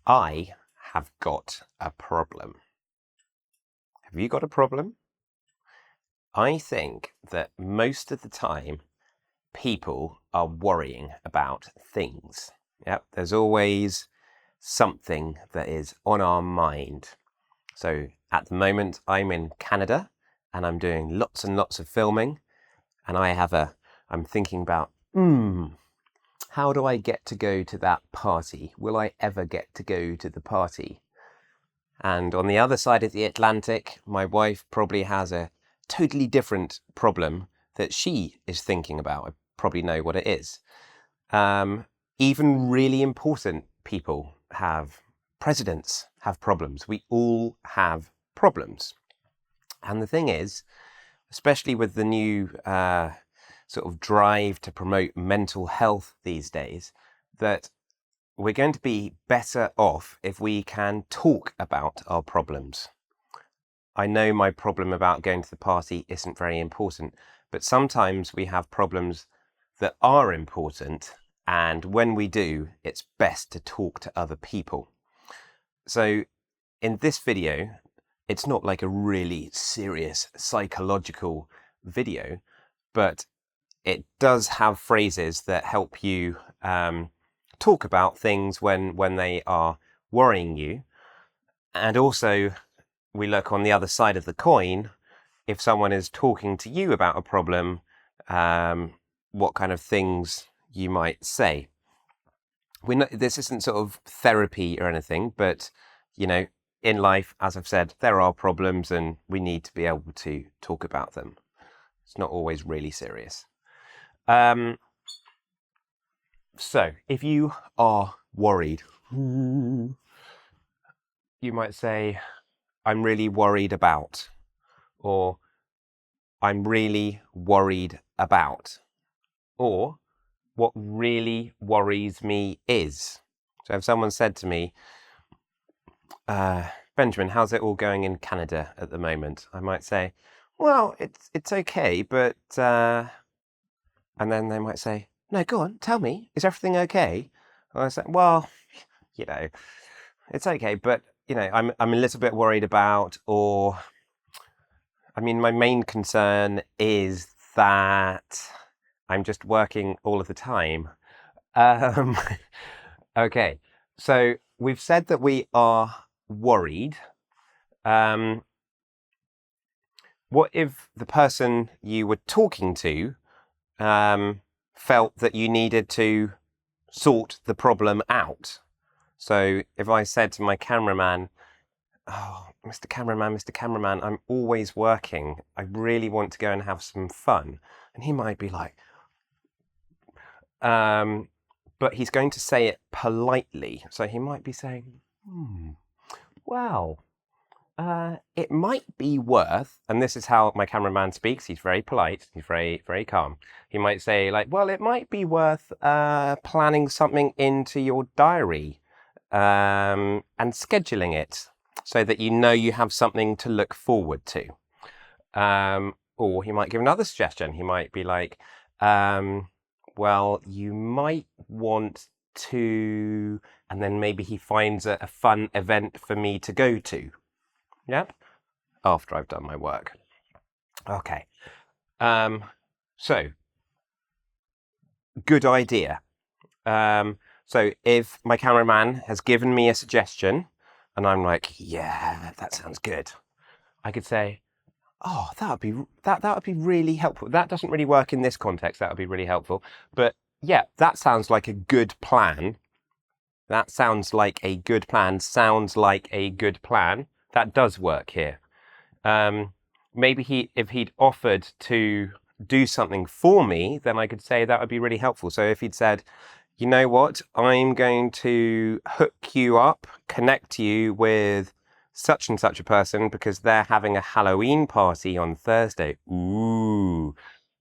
I have got a problem. Have you got a problem? I think that most of the time people are worrying about things. Yep, there's always something that is on our mind. So at the moment I'm in Canada and I'm doing lots and lots of filming, and I'm thinking about, how do I get to go to that party? Will I ever get to go to the party? And on the other side of the Atlantic, my wife probably has a totally different problem that she is thinking about. I probably know what it is. Even really important people presidents have problems. We all have problems. And the thing is, especially with the new sort of drive to promote mental health these days, that we're going to be better off if we can talk about our problems. I know my problem about going to the party isn't very important, but sometimes we have problems that are important, and when we do, it's best to talk to other people. So in this video, it's not like a really serious psychological video, but it does have phrases that help you talk about things when they are worrying you. And also, we look on the other side of the coin. If someone is talking to you about a problem, what kind of things you might say. We know this isn't sort of therapy or anything, but in life, as I've said, there are problems and we need to be able to talk about them. It's not always really serious. So if you are worried, you might say, I'm really worried about, or I'm really worried about, or what really worries me is. So if someone said to me, Benjamin, how's it all going in Canada at the moment? I might say, well, it's okay, but and then they might say, no, go on, tell me, is everything okay? And I say, well, it's okay, but I'm a little bit worried about, or my main concern is that I'm just working all of the time. Okay, so we've said that we are worried. What if the person you were talking to felt that you needed to sort the problem out? So if I said to my cameraman, oh, Mr. Cameraman, I'm always working. I really want to go and have some fun. And he might be like, but he's going to say it politely. So he might be saying, well, it might be worth, and this is how my cameraman speaks. He's very polite. He's very, very calm. He might say well, it might be worth planning something into your diary and scheduling it so that you have something to look forward to. Or he might give another suggestion. He might be like, well, you might want to, and then maybe he finds a fun event for me to go to. Yep. After I've done my work. Okay. So, good idea. So if my cameraman has given me a suggestion and I'm like, yeah, that sounds good, I could say, oh, that would be really helpful. That doesn't really work in this context. That would be really helpful. But yeah, that sounds like a good plan. That sounds like a good plan. Sounds like a good plan. That does work here. Maybe if he'd offered to do something for me, then I could say that would be really helpful. So if he'd said, you know what, I'm going to hook you up, connect you with such and such a person because they're having a Halloween party on Thursday. Ooh,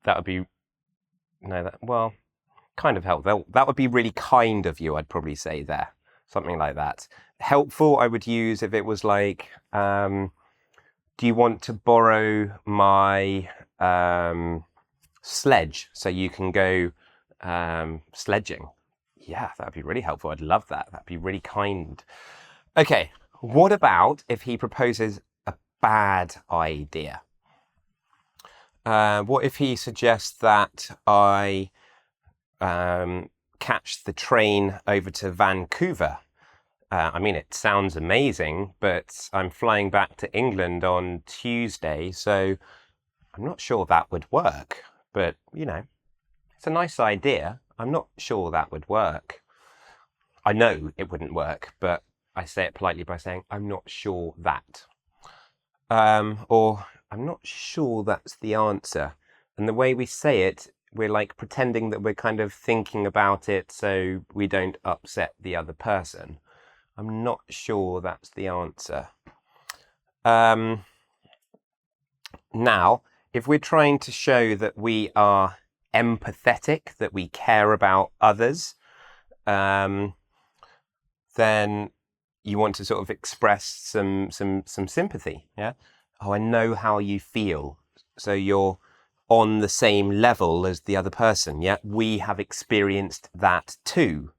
that would be, kind of helpful. That would be really kind of you, I'd probably say there. Something like that. Helpful, I would use if it was like, do you want to borrow my sledge so you can go sledging? Yeah, that'd be really helpful. I'd love that. That'd be really kind. Okay, what about if he proposes a bad idea? What if he suggests that I catch the train over to Vancouver? I mean, it sounds amazing, but I'm flying back to England on Tuesday, so I'm not sure that would work. But, you know, it's a nice idea. I'm not sure that would work. I know it wouldn't work, but I say it politely by saying, I'm not sure that. Or, I'm not sure that's the answer. And the way we say it, we're like pretending that we're kind of thinking about it so we don't upset the other person. I'm not sure that's the answer. Now, if we're trying to show that we are empathetic, that we care about others, then you want to sort of express some sympathy. Yeah. Oh, I know how you feel. So you're on the same level as the other person. Yeah. We have experienced that too.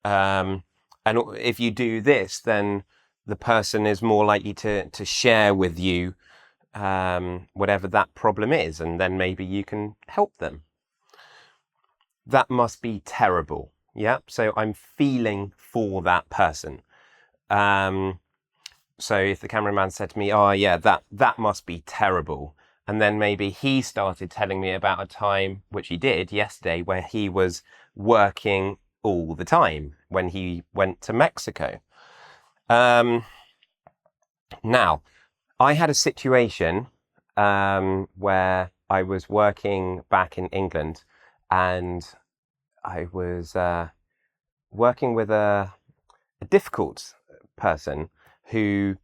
And if you do this, then the person is more likely to share with you whatever that problem is, and then maybe you can help them. That must be terrible. Yeah. So I'm feeling for that person. So if the cameraman said to me, oh yeah, that must be terrible. And then maybe he started telling me about a time, which he did yesterday, where he was working all the time when he went to Mexico. Now, I had a situation where I was working back in England, and I was working with a difficult person who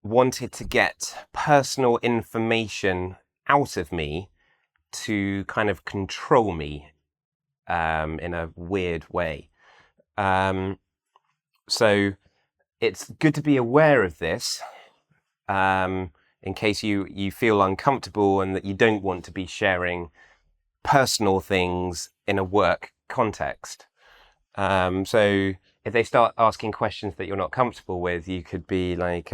wanted to get personal information out of me to kind of control me in a weird way. So it's good to be aware of this in case you feel uncomfortable and that you don't want to be sharing personal things in a work context. So if they start asking questions that you're not comfortable with, you could be like,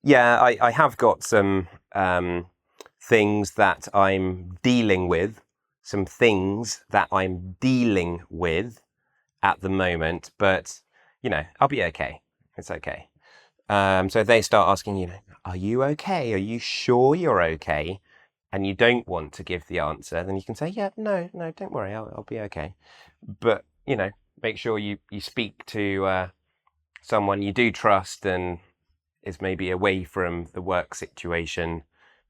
yeah, I have got some things that I'm dealing with, at the moment, but, you know, I'll be okay. It's okay. So if they start asking, you know, are you okay? Are you sure you're okay? And you don't want to give the answer, then you can say, yeah, no, don't worry, I'll be okay. But, you know, make sure you speak to someone you do trust and is maybe away from the work situation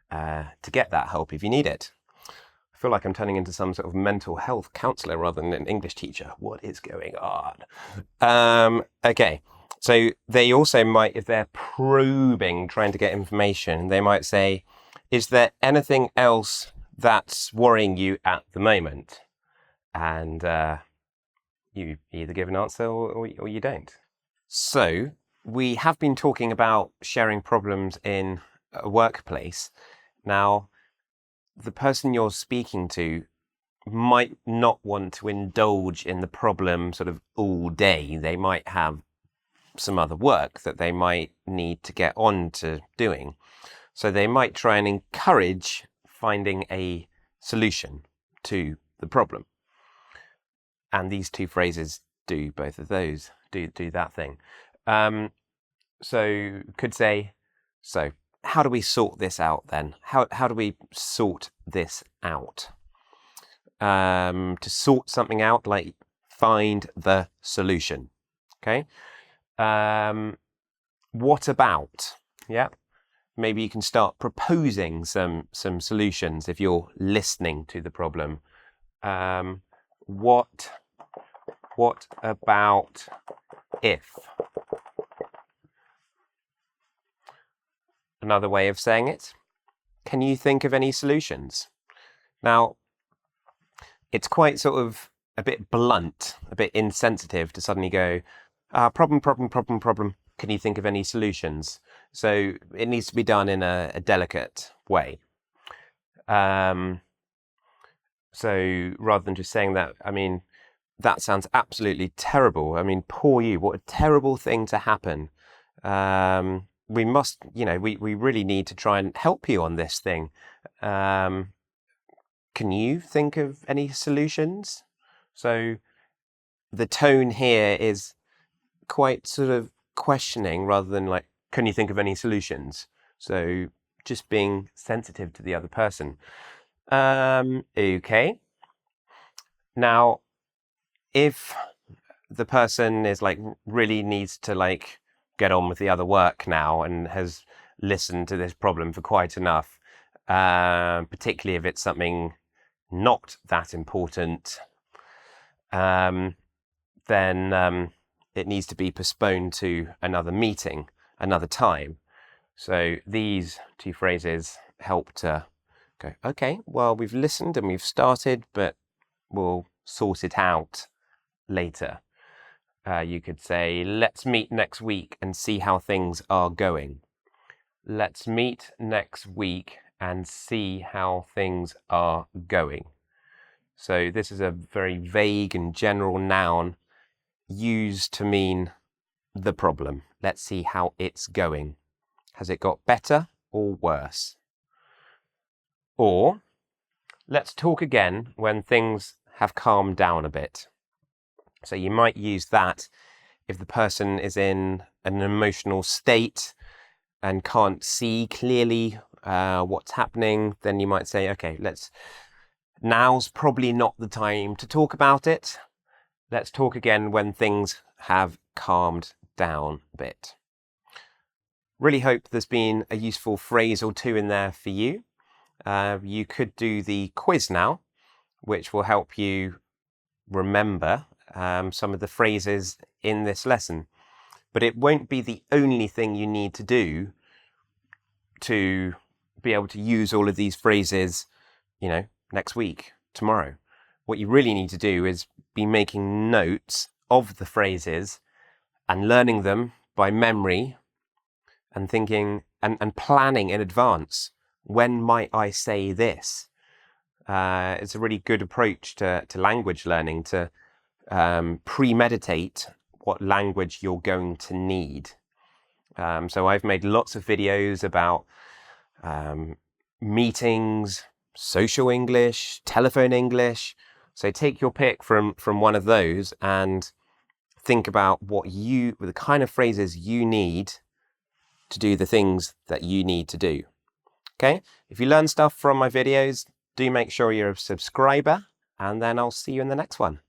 to get that help if you need it. I feel like I'm turning into some sort of mental health counsellor rather than an English teacher. What is going on? Okay, so they also might, if they're probing, trying to get information, they might say, is there anything else that's worrying you at the moment? And you either give an answer or you don't. So we have been talking about sharing problems in a workplace. Now, the person you're speaking to might not want to indulge in the problem sort of all day. They might have some other work that they might need to get on to doing. So they might try and encourage finding a solution to the problem. And these two phrases do both of those, do that thing. So could say, so how do we sort this out then? How do we sort this out? To sort something out, like find the solution. Okay. What about? Yeah. Maybe you can start proposing some solutions if you're listening to the problem. What about if? Another way of saying it, can you think of any solutions? Now, it's quite sort of a bit blunt, a bit insensitive to suddenly go, problem. Can you think of any solutions? So it needs to be done in a delicate way. So rather than just saying that, I mean, that sounds absolutely terrible. I mean, poor you. What a terrible thing to happen. We must, we really need to try and help you on this thing. Can you think of any solutions? So the tone here is quite sort of questioning rather than like, can you think of any solutions? So just being sensitive to the other person. Okay. Now, if the person is like really needs to like get on with the other work now and has listened to this problem for quite enough, particularly if it's something not that important, then it needs to be postponed to another meeting, another time. So these two phrases help to go, okay, well, we've listened and we've started, but we'll sort it out later. You could say, let's meet next week and see how things are going. Let's meet next week and see how things are going. So this is a very vague and general noun used to mean the problem. Let's see how it's going. Has it got better or worse? Or, let's talk again when things have calmed down a bit. So you might use that if the person is in an emotional state and can't see clearly what's happening, then you might say, okay, now's probably not the time to talk about it. Let's talk again when things have calmed down a bit. Really hope there's been a useful phrase or two in there for you. You could do the quiz now, which will help you remember some of the phrases in this lesson. But it won't be the only thing you need to do to be able to use all of these phrases, next week, tomorrow. What you really need to do is be making notes of the phrases and learning them by memory and thinking and planning in advance. When might I say this? It's a really good approach to language learning, to premeditate what language you're going to need. So I've made lots of videos about meetings, social English, telephone English. So take your pick from one of those and think about the kind of phrases you need to do the things that you need to do. Okay? If you learn stuff from my videos, do make sure you're a subscriber, and then I'll see you in the next one.